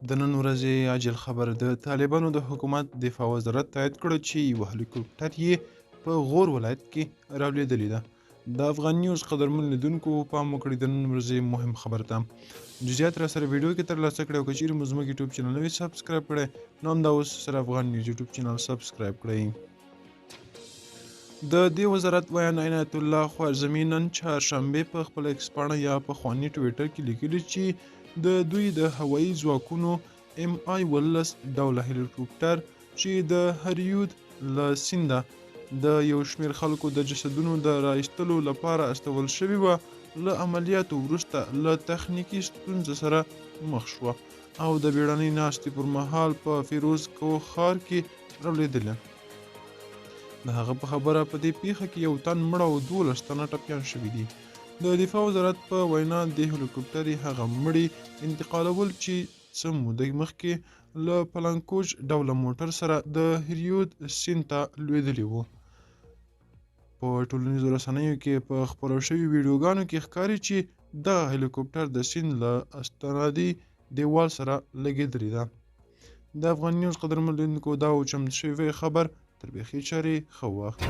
د نن ورځې عاجل خبر د طالبانو د حکومت دفاع وزارت تایید کړ چې یو هلیکوپټر یې په غور ولایت کې راولېدلی ده. د افغان نیوز قدرمن لیدونکو پام وکړئ د نن ورځې مهم خبر ته. جزئیات را سره ویډیو کې ترلاسه کړئ او که چیرې مو زموږ یوټیوب چینل نوی سبسکرایب کړئ نو همدا اوس سره افغان نیوز یوټیوب چینل سبسکرایب کړئ. د دې وزارت ویان عنایت الله خوارزمي نن چهارشنبې په خپل ایکس پاڼه یا پخواني ټویټر کې لیکلي چې د دوی د هوایي ځواکونو MI-11 ډوله هلیکوپټر چې د هریود له سینده د یو شمېر خلکو د جسدونو د رایستلو لپاره استول شوي وه له عملیاتو وروسته له تخنیکي ستونزې سره مخ شوه او د بیړنۍ ناستې پر مهال په فیروزکوه ښار کې راولېدله. د هغه په خبره په دې پیښه کې یو تن مړ او 12 تنه ټپیان شوي دي. د دفاع وزارت په وینا د هلیکوپټر هغه مړي انتقالول چې څه موده مخکې له پلانکوج ډوله موټر سره د هریود سیند ته لوېدلی وو. په ټولنیزو رسنیو کې په خپرو شوي ویډیوګانو کې ښکاري چې دغه هلیکوپټر د سیند له استنادي دیوال سره لګېدلی ده. د افغان نیوز قدرمن لیدونکو دا و چمتو شوی خبر تر بیخي چارې ښه وخت